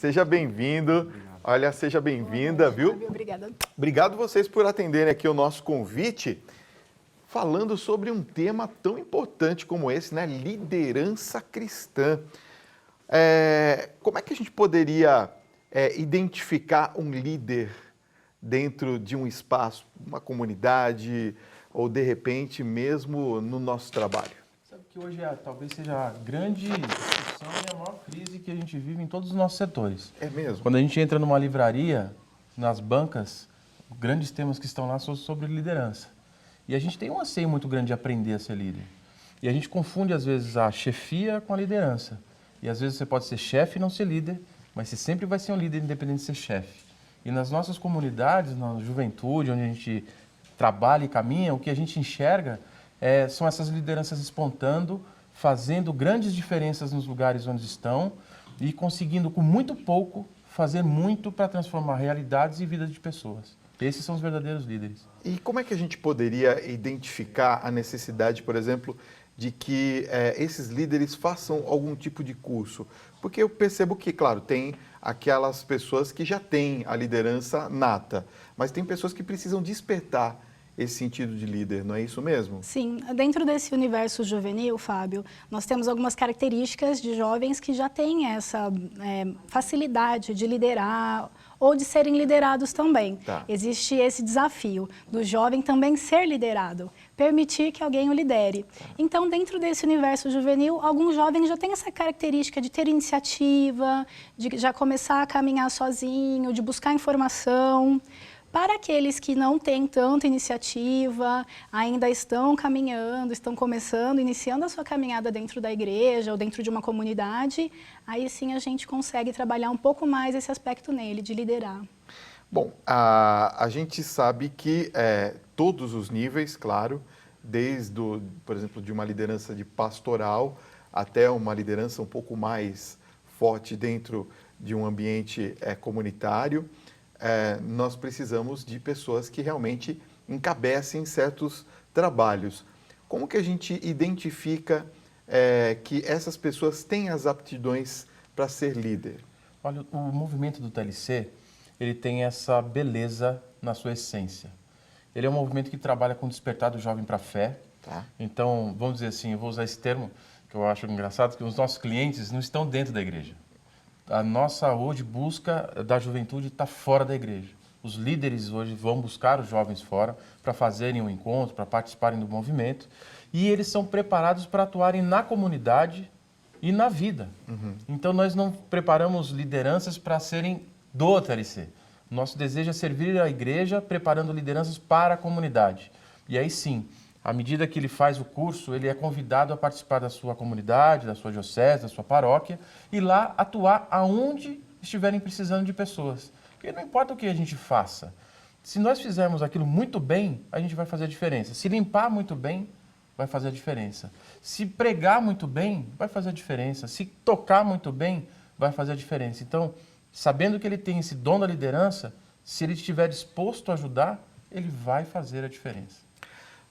Seja bem-vindo. Olha, seja bem-vinda, viu? Obrigada. Obrigado vocês por atenderem aqui o nosso convite, falando sobre um tema tão importante como esse, né? Liderança cristã. Como é que a gente poderia identificar um líder dentro de um espaço, uma comunidade, ou de repente mesmo no nosso trabalho? Sabe que hoje talvez seja a grande discussão e a maior crise que a gente vive em todos os nossos setores. É mesmo? Quando a gente entra numa livraria, nas bancas, grandes temas que estão lá são sobre liderança. E a gente tem um anseio muito grande de aprender a ser líder. E a gente confunde, às vezes, a chefia com a liderança. E, às vezes, você pode ser chefe e não ser líder, mas você sempre vai ser um líder independente de ser chefe. E nas nossas comunidades, na juventude, onde a gente trabalha e caminha, o que a gente enxerga são essas lideranças espontando, fazendo grandes diferenças nos lugares onde estão e conseguindo, com muito pouco, fazer muito para transformar realidades e vidas de pessoas. Esses são os verdadeiros líderes. E como é que a gente poderia identificar a necessidade, por exemplo, de que esses líderes façam algum tipo de curso? Porque eu percebo que, claro, tem aquelas pessoas que já têm a liderança nata, mas tem pessoas que precisam despertar esse sentido de líder, não é isso mesmo? Sim, dentro desse universo juvenil, Fábio, nós temos algumas características de jovens que já têm essa facilidade de liderar ou de serem liderados também. Tá. Existe esse desafio do jovem também ser liderado, permitir que alguém o lidere. Então, dentro desse universo juvenil, alguns jovens já têm essa característica de ter iniciativa, de já começar a caminhar sozinho, de buscar informação. Para aqueles que não têm tanta iniciativa, ainda estão caminhando, estão começando, iniciando a sua caminhada dentro da igreja ou dentro de uma comunidade, aí sim a gente consegue trabalhar um pouco mais esse aspecto nele, de liderar. Bom, a gente sabe que todos os níveis, claro, desde, por exemplo, de uma liderança de pastoral até uma liderança um pouco mais forte dentro de um ambiente comunitário, nós precisamos de pessoas que realmente encabecem certos trabalhos. Como que a gente identifica que essas pessoas têm as aptidões para ser líder? Olha, o movimento do TLC, ele tem essa beleza na sua essência. Ele é um movimento que trabalha com o despertar do jovem para a fé. Tá. Então, vamos dizer assim, eu vou usar esse termo, que eu acho engraçado, que os nossos clientes não estão dentro da igreja. A nossa hoje busca da juventude está fora da igreja. Os líderes hoje vão buscar os jovens fora para fazerem um encontro, para participarem do movimento. E eles são preparados para atuarem na comunidade e na vida. Uhum. Então, nós não preparamos lideranças para serem do TLC. Nosso desejo é servir a igreja preparando lideranças para a comunidade. E aí sim, à medida que ele faz o curso, ele é convidado a participar da sua comunidade, da sua diocese, da sua paróquia, e lá atuar aonde estiverem precisando de pessoas. Porque não importa o que a gente faça, se nós fizermos aquilo muito bem, a gente vai fazer a diferença. Se limpar muito bem, vai fazer a diferença. Se pregar muito bem, vai fazer a diferença. Se tocar muito bem, vai fazer a diferença. Então, sabendo que ele tem esse dom da liderança, se ele estiver disposto a ajudar, ele vai fazer a diferença.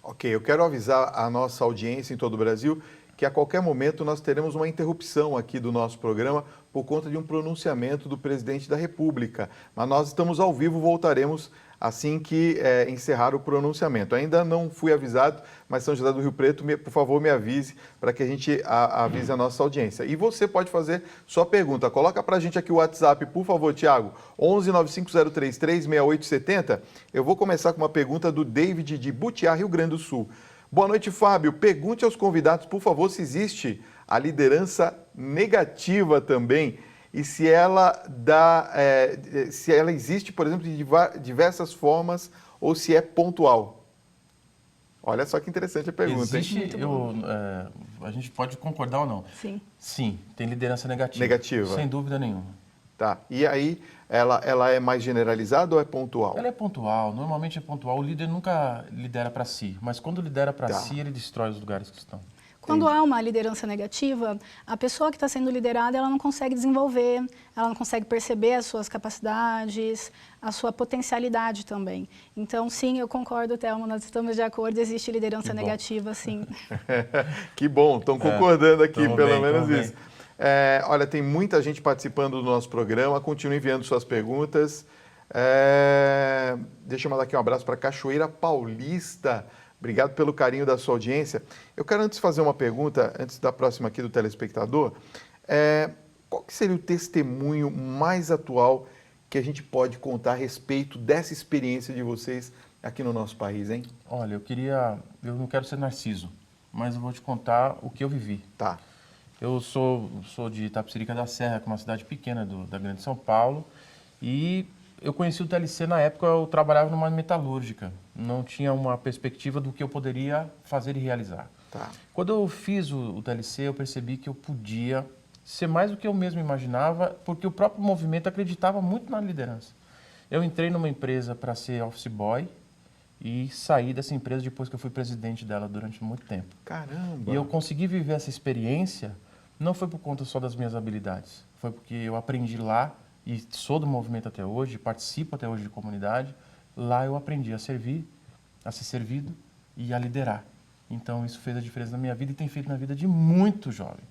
Ok, eu quero avisar a nossa audiência em todo o Brasil que a qualquer momento nós teremos uma interrupção aqui do nosso programa por conta de um pronunciamento do presidente da República. Mas nós estamos ao vivo, voltaremos assim que encerrar o pronunciamento. Ainda não fui avisado, mas São José do Rio Preto, por favor, me avise para que a gente avise a nossa audiência. E você pode fazer sua pergunta. Coloca para a gente aqui o WhatsApp, por favor, Tiago, 1195033870. Eu vou começar com uma pergunta do David de Butiá, Rio Grande do Sul. Boa noite, Fábio. Pergunte aos convidados, por favor, se existe a liderança negativa também e se ela existe, por exemplo, de diversas formas ou se é pontual. Olha só que interessante a pergunta. Existe, a gente pode concordar ou não? Sim. Sim, tem liderança negativa. Negativa. Sem dúvida nenhuma. Tá. E aí, ela é mais generalizada ou é pontual? Ela é pontual, normalmente é pontual. O líder nunca lidera para si, mas quando lidera para si, ele destrói os lugares que estão. Quando há uma liderança negativa, a pessoa que está sendo liderada, ela não consegue desenvolver, ela não consegue perceber as suas capacidades, a sua potencialidade também. Então, sim, eu concordo, Thelma, nós estamos de acordo, existe liderança negativa, sim. Que bom, estão concordando aqui, pelo menos isso. Olha, tem muita gente participando do nosso programa. Continue enviando suas perguntas. Deixa eu mandar aqui um abraço para Cachoeira Paulista. Obrigado pelo carinho da sua audiência. Eu quero antes fazer uma pergunta, antes da próxima aqui do telespectador. Qual que seria o testemunho mais atual que a gente pode contar a respeito dessa experiência de vocês aqui no nosso país, hein? Olha, eu não quero ser narciso, mas eu vou te contar o que eu vivi. Tá. Eu sou de Itapecerica da Serra, que é uma cidade pequena da Grande São Paulo, e eu conheci o TLC na época, eu trabalhava numa metalúrgica, não tinha uma perspectiva do que eu poderia fazer e realizar. Tá. Quando eu fiz o TLC, eu percebi que eu podia ser mais do que eu mesmo imaginava, porque o próprio movimento acreditava muito na liderança. Eu entrei numa empresa para ser office boy e saí dessa empresa depois que eu fui presidente dela durante muito tempo. Caramba! E eu consegui viver essa experiência, não foi por conta só das minhas habilidades, foi porque eu aprendi lá, e sou do movimento até hoje, participo até hoje de comunidade, lá eu aprendi a servir, a ser servido e a liderar. Então isso fez a diferença na minha vida e tem feito na vida de muito jovem.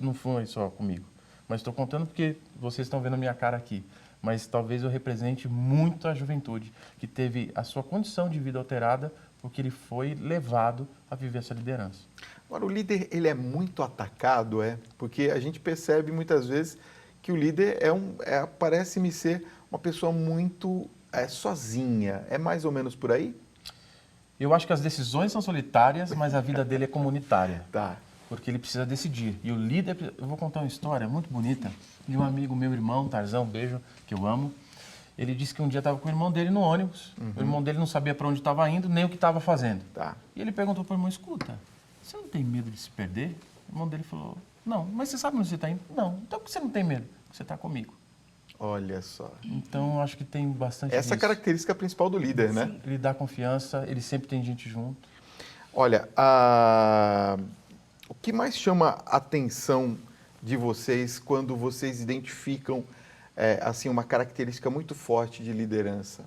Não foi só comigo, mas estou contando porque vocês estão vendo a minha cara aqui. Mas talvez eu represente muito a juventude que teve a sua condição de vida alterada porque ele foi levado a viver essa liderança. Agora, o líder, ele é muito atacado, porque a gente percebe muitas vezes que o líder parece-me ser uma pessoa muito sozinha. É mais ou menos por aí? Eu acho que as decisões são solitárias, mas a vida dele é comunitária. Tá. Porque ele precisa decidir. E o líder, eu vou contar uma história muito bonita de um amigo meu, irmão, Tarzão, beijo, que eu amo. Ele disse que um dia estava com o irmão dele no ônibus. O irmão dele não sabia para onde estava indo, nem o que estava fazendo. Tá. E ele perguntou para o irmão, escuta, você não tem medo de se perder? O irmão dele falou, não, mas você sabe onde você está indo? Não, então por que você não tem medo? Porque você está comigo. Olha só. Então, acho que tem bastante Essa é a característica principal do líder, né? Sim. Ele dá confiança, ele sempre tem gente junto. Olha, o que mais chama a atenção de vocês quando vocês identificam assim, uma característica muito forte de liderança?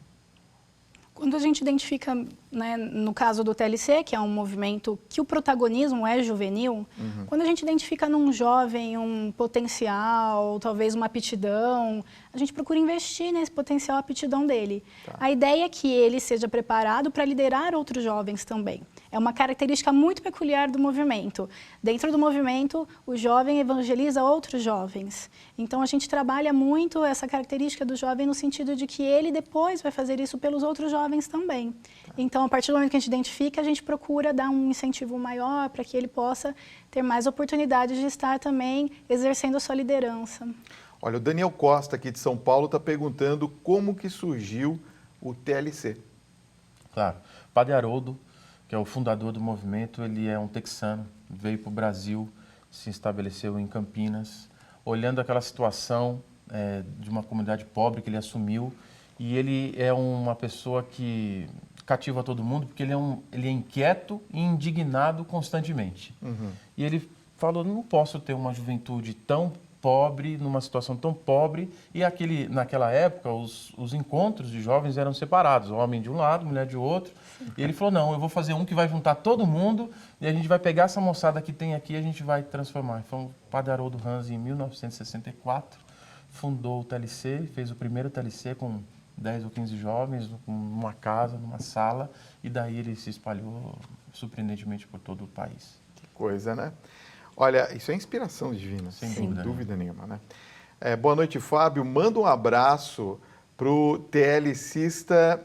Quando a gente identifica, né, no caso do TLC, que é um movimento que o protagonismo é juvenil, quando a gente identifica num jovem um potencial, talvez uma aptidão, a gente procura investir nesse potencial, aptidão dele. Tá. A ideia é que ele seja preparado para liderar outros jovens também. É uma característica muito peculiar do movimento. Dentro do movimento, o jovem evangeliza outros jovens. Então, a gente trabalha muito essa característica do jovem no sentido de que ele depois vai fazer isso pelos outros jovens também. Então, a partir do momento que a gente identifica, a gente procura dar um incentivo maior para que ele possa ter mais oportunidades de estar também exercendo a sua liderança. Olha, o Daniel Costa, aqui de São Paulo, está perguntando como que surgiu o TLC. Claro. Padre Haroldo, que é o fundador do movimento, ele é um texano, veio para o Brasil, se estabeleceu em Campinas, olhando aquela situação de uma comunidade pobre que ele assumiu, e ele é uma pessoa que cativa todo mundo, porque ele é inquieto e indignado constantemente. E ele falou, não posso ter uma juventude tão pobre, numa situação tão pobre, e naquela época os encontros de jovens eram separados, homem de um lado, mulher de outro, e ele falou, não, eu vou fazer um que vai juntar todo mundo, e a gente vai pegar essa moçada que tem aqui e a gente vai transformar. Então, o Padre Haroldo Ranz, em 1964, fundou o TLC, fez o primeiro TLC com 10 ou 15 jovens, numa casa, numa sala, e daí ele se espalhou surpreendentemente por todo o país. Que coisa, né? Olha, isso é inspiração divina, Sem dúvida nenhuma, né? Boa noite, Fábio. Manda um abraço para o TLCista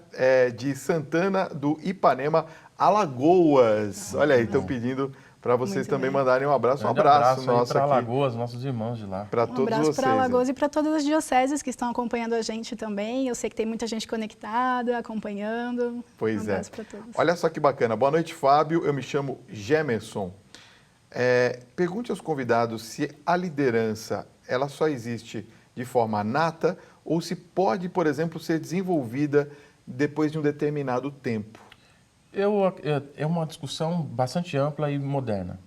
de Santana do Ipanema, Alagoas. Olha aí, estão pedindo para vocês também mandarem um abraço. Um abraço nosso para aqui. Alagoas, nossos irmãos de lá. Para Um todos abraço vocês. para Alagoas e para todas as dioceses que estão acompanhando a gente também. Eu sei que tem muita gente conectada, acompanhando. Pois um abraço para todos. Olha só que bacana. Boa noite, Fábio. Eu me chamo Gemerson. Pergunte aos convidados se a liderança ela só existe de forma nata ou se pode, por exemplo, ser desenvolvida depois de um determinado tempo. É uma discussão bastante ampla e moderna.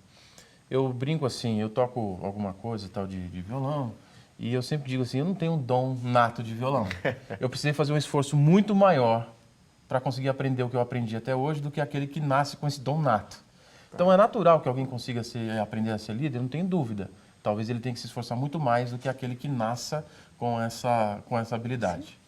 Eu brinco assim, eu toco alguma coisa tal de violão e eu sempre digo assim, eu não tenho um dom nato de violão. Eu precisei fazer um esforço muito maior para conseguir aprender o que eu aprendi até hoje do que aquele que nasce com esse dom nato. Então é natural que alguém consiga aprender a ser líder, não tenho dúvida. talvez ele tenha que se esforçar muito mais do que aquele que nasça com essa habilidade.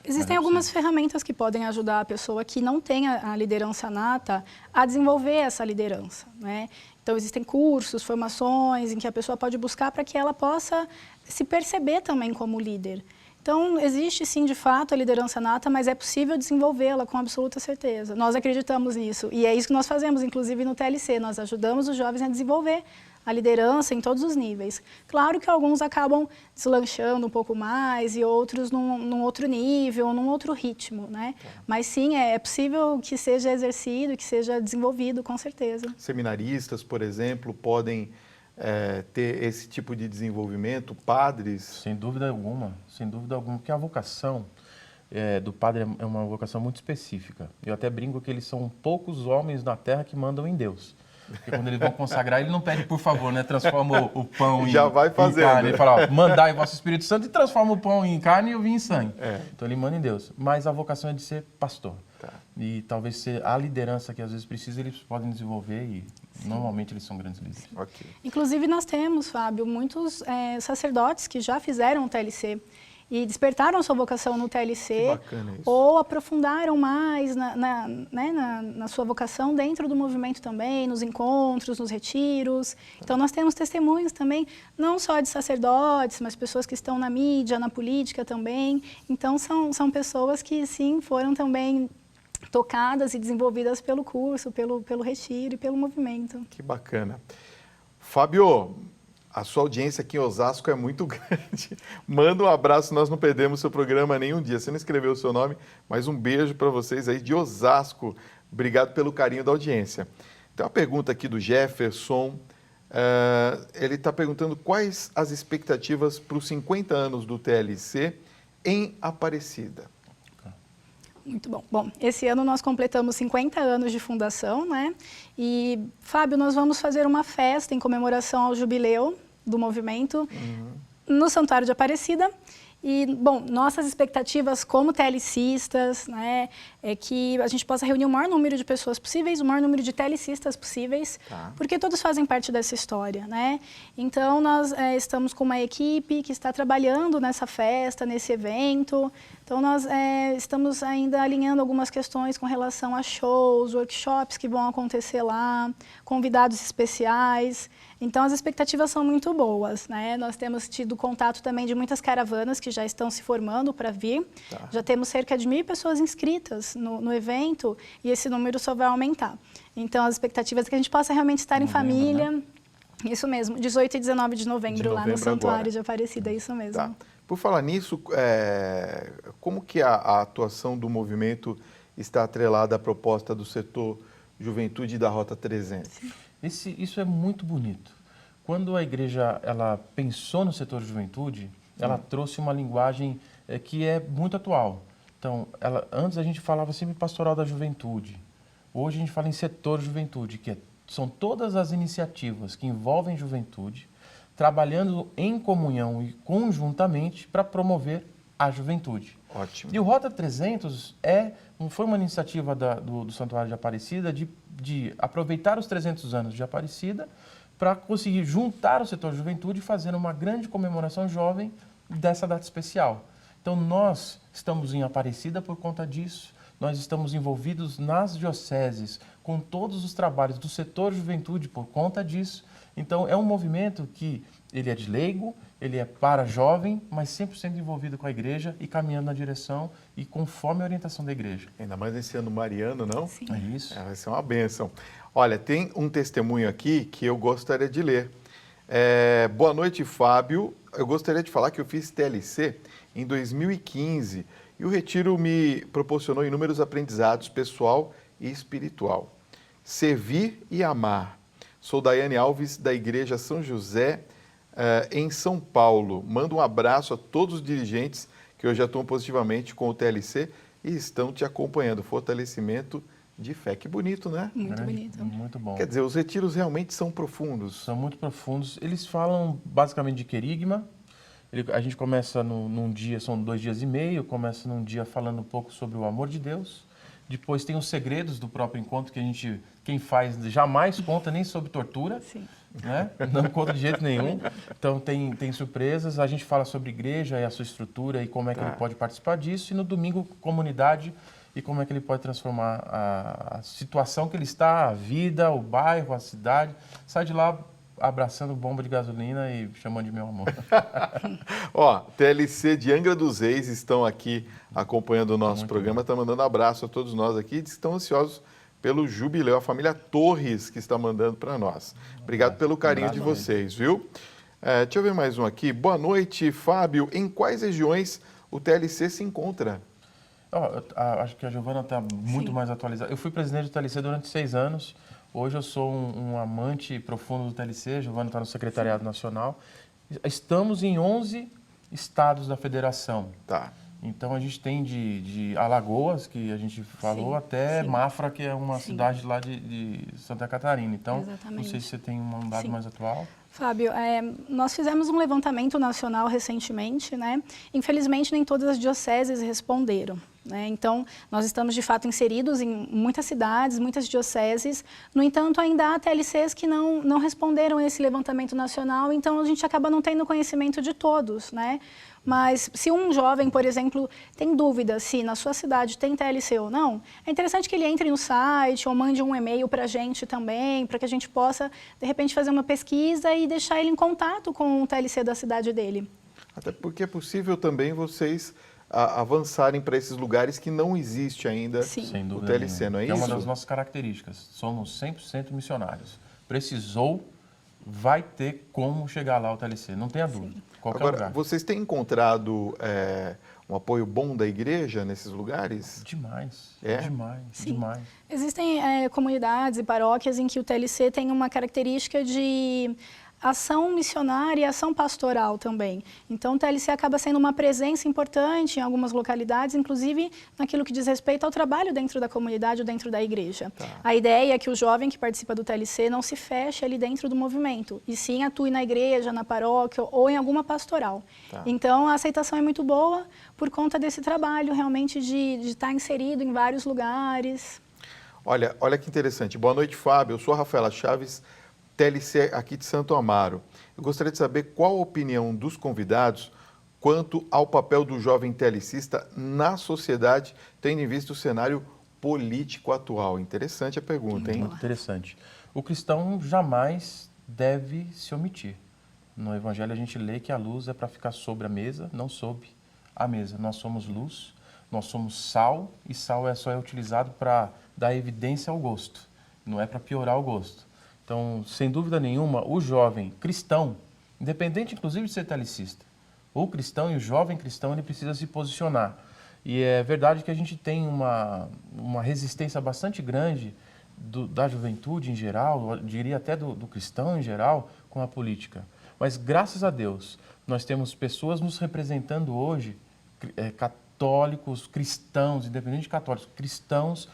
Existem algumas ferramentas que podem ajudar a pessoa que não tem a liderança nata a desenvolver essa liderança, né? Então, existem cursos, formações em que a pessoa pode buscar para que ela possa se perceber também como líder. Então, existe sim, de fato, a liderança nata, mas é possível desenvolvê-la com absoluta certeza. Nós acreditamos nisso e é isso que nós fazemos, inclusive no TLC. Nós ajudamos os jovens a desenvolver a liderança em todos os níveis. Claro que alguns acabam deslanchando um pouco mais e outros num outro nível, num outro ritmo, né? Mas sim, é possível que seja exercido, que seja desenvolvido, com certeza. Seminaristas, por exemplo, podem ter esse tipo de desenvolvimento, padres? Sem dúvida alguma, porque a vocação do padre é uma vocação muito específica. Eu até brinco que eles são poucos homens na terra que mandam em Deus. Porque quando eles vão consagrar, ele não pede por favor, né? Transforma o pão Já vai fazendo, em carne. Ele né? fala, ó, mandai vosso Espírito Santo e transforma o pão em carne e o vinho em sangue. Então ele manda em Deus. Mas a vocação é de ser pastor. Tá. E talvez ser a liderança que às vezes precisa, eles podem desenvolver e normalmente eles são grandes líderes. Ok. Inclusive, nós temos, Fábio, muitos sacerdotes que já fizeram o TLC e despertaram sua vocação no TLC. Que bacana isso. Ou aprofundaram mais na sua vocação dentro do movimento também, nos encontros, nos retiros. Então, nós temos testemunhos também, não só de sacerdotes, mas pessoas que estão na mídia, na política também. Então, são pessoas que, sim, foram também tocadas e desenvolvidas pelo curso, pelo retiro e pelo movimento. Que bacana. Fábio, a sua audiência aqui em Osasco é muito grande. Manda um abraço, nós não perdemos seu programa nenhum dia. Você não escreveu o seu nome, mas um beijo para vocês aí de Osasco. Obrigado pelo carinho da audiência. Tem uma pergunta aqui do Jefferson. Ele está perguntando quais as expectativas para os 50 anos do TLC em Aparecida. Muito bom. Bom, esse ano nós completamos 50 anos de fundação, né? E, Fábio, nós vamos fazer uma festa em comemoração ao jubileu do movimento no Santuário de Aparecida. E, bom, nossas expectativas como TLCistas, né, é que a gente possa reunir o maior número de pessoas possíveis, o maior número de TLCistas possíveis, porque todos fazem parte dessa história, né? Então, nós estamos com uma equipe que está trabalhando nessa festa, nesse evento. Então, nós estamos ainda alinhando algumas questões com relação a shows, workshops que vão acontecer lá, convidados especiais. Então, as expectativas são muito boas, né? Nós temos tido contato também de muitas caravanas que já estão se formando para vir. Já temos cerca de 1.000 pessoas inscritas no evento e esse número só vai aumentar. Então, as expectativas é que a gente possa realmente estar em família. Né? Isso mesmo, 18 e 19 de novembro lá no Santuário de Aparecida, isso mesmo. Tá. Por falar nisso, como que a atuação do movimento está atrelada à proposta do setor Juventude da Rota 300? Isso é muito bonito. Quando a igreja ela pensou no setor de juventude, ela trouxe uma linguagem que é muito atual. Então, antes a gente falava sempre pastoral da juventude. Hoje a gente fala em setor juventude, que são todas as iniciativas que envolvem juventude, trabalhando em comunhão e conjuntamente para promover a juventude. Ótimo. E o Rota 300 foi uma iniciativa do Santuário de Aparecida de aproveitar os 300 anos de Aparecida para conseguir juntar o setor de juventude e fazer uma grande comemoração jovem dessa data especial. Então, nós estamos em Aparecida por conta disso, nós estamos envolvidos nas dioceses com todos os trabalhos do setor juventude por conta disso. Então, é um movimento que ele é de leigo, ele é para jovem, mas 100% envolvido com a igreja e caminhando na direção e conforme a orientação da igreja. Ainda mais nesse ano mariano, não? Sim. É isso. Vai ser uma bênção. Olha, tem um testemunho aqui que eu gostaria de ler. Boa noite, Fábio. Eu gostaria de falar que eu fiz TLC em 2015 e o retiro me proporcionou inúmeros aprendizados pessoal e espiritual. Servir e amar. Sou Daiane Alves, da Igreja São José, em São Paulo. Mando um abraço a todos os dirigentes que hoje atuam positivamente com o TLC e estão te acompanhando. Fortalecimento de fé. Que bonito, né? Muito bonito. Muito bom. Quer dizer, os retiros realmente são profundos. São muito profundos. Eles falam basicamente de querigma. A gente começa num dia, são 2 dias e meio, começa num dia falando um pouco sobre o amor de Deus. Depois tem os segredos do próprio encontro que quem faz jamais conta nem sobre tortura. Sim. né? Não conta de jeito nenhum. Então tem surpresas, a gente fala sobre igreja e a sua estrutura e como é que ele pode participar disso, e no domingo, comunidade e como é que ele pode transformar a situação que ele está, a vida, o bairro, a cidade. Sai de lá abraçando bomba de gasolina e chamando de meu amor. Ó, TLC de Angra dos Reis estão aqui acompanhando o nosso programa, estão mandando abraço a todos nós aqui, diz que estão ansiosos pelo jubileu, a família Torres que está mandando para nós. Obrigado pelo carinho de vocês, viu? Deixa eu ver mais um aqui. Boa noite, Fábio. Em quais regiões o TLC se encontra? Acho que a Giovana está muito mais atualizada. Eu fui presidente do TLC durante 6 anos. Hoje eu sou um amante profundo do TLC. A Giovana está no Secretariado Nacional. Estamos em 11 estados da federação. Tá. Então a gente tem de Alagoas, que a gente falou, até Mafra, que é uma cidade lá de Santa Catarina. Então, não sei se você tem um dado mais atual. Fábio, nós fizemos um levantamento nacional recentemente, né? Infelizmente, nem todas as dioceses responderam, né? Então, nós estamos, de fato, inseridos em muitas cidades, muitas dioceses. No entanto, ainda há TLCs que não responderam a esse levantamento nacional, então a gente acaba não tendo conhecimento de todos, né? Mas se um jovem, por exemplo, tem dúvida se na sua cidade tem TLC ou não, é interessante que ele entre no site ou mande um e-mail para a gente também, para que a gente possa, de repente, fazer uma pesquisa e deixar ele em contato com o TLC da cidade dele. Até porque é possível também vocês avançarem para esses lugares que não existe ainda o TLC, não é isso? É uma das nossas características. Somos 100% missionários. Precisou, vai ter como chegar lá o TLC, não tenha dúvida. Qualquer Agora, lugar. vocês têm encontrado um apoio bom da igreja nesses lugares? Demais, Sim. demais. Existem comunidades e paróquias em que o TLC tem uma característica de ação missionária e ação pastoral também. Então, o TLC acaba sendo uma presença importante em algumas localidades, inclusive naquilo que diz respeito ao trabalho dentro da comunidade ou dentro da igreja. A ideia é que o jovem que participa do TLC não se feche ali dentro do movimento, e sim atue na igreja, na paróquia ou em alguma pastoral. Então, a aceitação é muito boa por conta desse trabalho realmente de estar inserido em vários lugares. Olha que interessante. Boa noite, Fábio. Eu sou a Rafaela Chaves, TLC aqui de Santo Amaro. Eu gostaria de saber qual a opinião dos convidados quanto ao papel do jovem TLCista na sociedade, tendo em vista o cenário político atual. Interessante a pergunta, hein? Muito interessante. O cristão jamais deve se omitir. No Evangelho a gente lê que a luz é para ficar sobre a mesa, não sob a mesa. Nós somos luz, nós somos sal, e sal só é utilizado para dar evidência ao gosto, não é para piorar o gosto. Então, sem dúvida nenhuma, o jovem cristão, independente inclusive de ser TLCista, o cristão e o jovem cristão, ele precisa se posicionar. E é verdade que a gente tem uma resistência bastante grande da juventude em geral, eu diria até do cristão em geral, com a política. Mas, graças a Deus, nós temos pessoas nos representando hoje, católicos, cristãos, independente de católicos, cristãos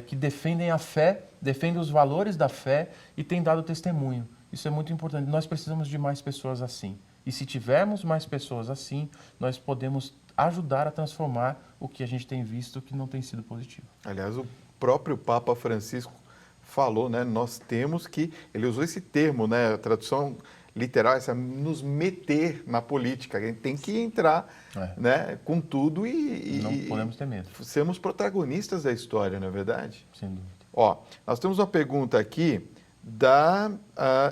que defendem a fé, defendem os valores da fé e têm dado testemunho. Isso é muito importante. Nós precisamos de mais pessoas assim. E se tivermos mais pessoas assim, nós podemos ajudar a transformar o que a gente tem visto que não tem sido positivo. Aliás, o próprio Papa Francisco falou, né? Nós temos que... Ele usou esse termo, né? A tradução literal, essa nos meter na política. A gente tem que entrar né, com tudo e não podemos ter medo. Sermos protagonistas da história, não é verdade? Sem dúvida. Ó, nós temos uma pergunta aqui da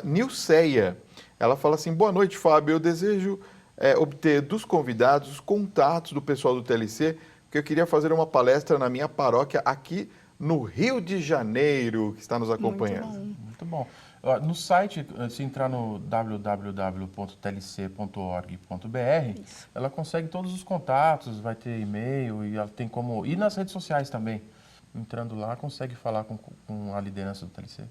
Nilceia. Ela fala assim, boa noite, Fábio. Eu desejo obter dos convidados os contatos do pessoal do TLC, porque eu queria fazer uma palestra na minha paróquia aqui no Rio de Janeiro, que está nos acompanhando. Muito bom. No site, se entrar no www.tlc.org.br, ela consegue todos os contatos, vai ter e-mail e ela tem como... E nas redes sociais também. Entrando lá, consegue falar com a liderança do TLC.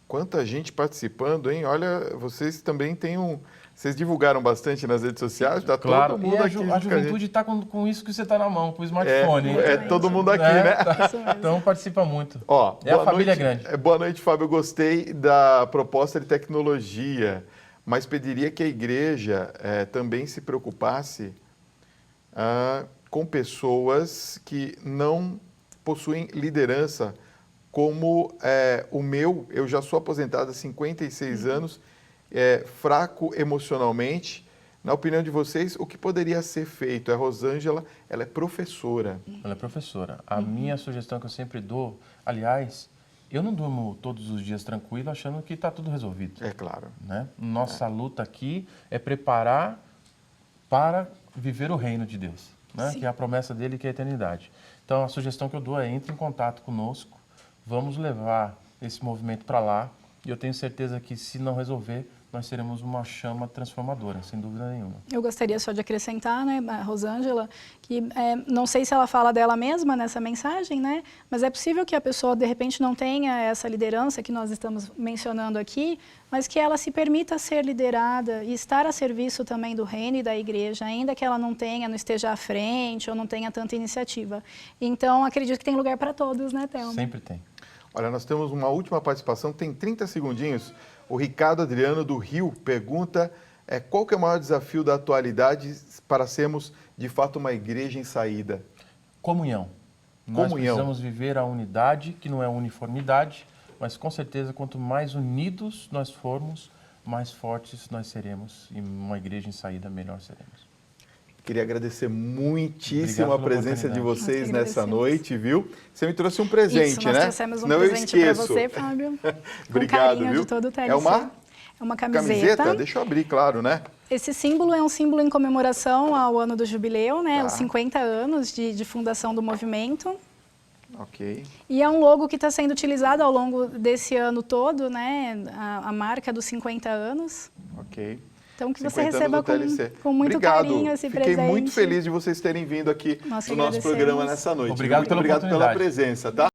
Quanta gente participando, hein? Olha, vocês também têm Vocês divulgaram bastante nas redes sociais, está todo mundo aqui. A juventude está com isso que você está na mão, com o smartphone. Todo mundo aqui, né? Então participa muito. Ó, a família é grande. Boa noite, Fábio. Eu gostei da proposta de tecnologia, mas pediria que a igreja também se preocupasse com pessoas que não possuem liderança, como eu já sou aposentado há 56 anos fraco emocionalmente. Na opinião de vocês, o que poderia ser feito? A Rosângela, ela é professora. Ela é professora. A minha sugestão que eu sempre dou, aliás, eu não durmo todos os dias tranquilo achando que está tudo resolvido. É claro. Né? Nossa luta aqui é preparar para viver o reino de Deus, né? Que é a promessa dele, que é a eternidade. Então, a sugestão que eu dou é entre em contato conosco, vamos levar esse movimento para lá, e eu tenho certeza que, se não resolver, nós seremos uma chama transformadora, sem dúvida nenhuma. Eu gostaria só de acrescentar, né, a Rosângela, que não sei se ela fala dela mesma nessa mensagem, né, mas é possível que a pessoa, de repente, não tenha essa liderança que nós estamos mencionando aqui, mas que ela se permita ser liderada e estar a serviço também do reino e da igreja, ainda que ela não esteja à frente ou não tenha tanta iniciativa. Então, acredito que tem lugar para todos, né, Thelma? Sempre tem. Olha, nós temos uma última participação, tem 30 segundinhos. O Ricardo Adriano, do Rio, pergunta qual que é o maior desafio da atualidade para sermos, de fato, uma igreja em saída? Comunhão. Nós precisamos viver a unidade, que não é uniformidade, mas com certeza, quanto mais unidos nós formos, mais fortes nós seremos. E uma igreja em saída, melhor seremos. Queria agradecer muitíssimo a presença de vocês nessa noite, viu? Você me trouxe um presente, Isso, nós né? trouxemos um Não presente para você, Fábio. Obrigado, carinho viu? de todo o TLC. É uma camiseta? Deixa eu abrir, claro, né? Esse símbolo é um símbolo em comemoração ao ano do jubileu, né? Tá. Os 50 anos de fundação do movimento. Ok. E é um logo que está sendo utilizado ao longo desse ano todo, né? A marca dos 50 anos. Ok. Então, que você receba com muito Obrigado. carinho esse presente. Fiquei muito feliz de vocês terem vindo aqui no nosso programa nessa noite. Obrigado Muito obrigado pela presença, tá?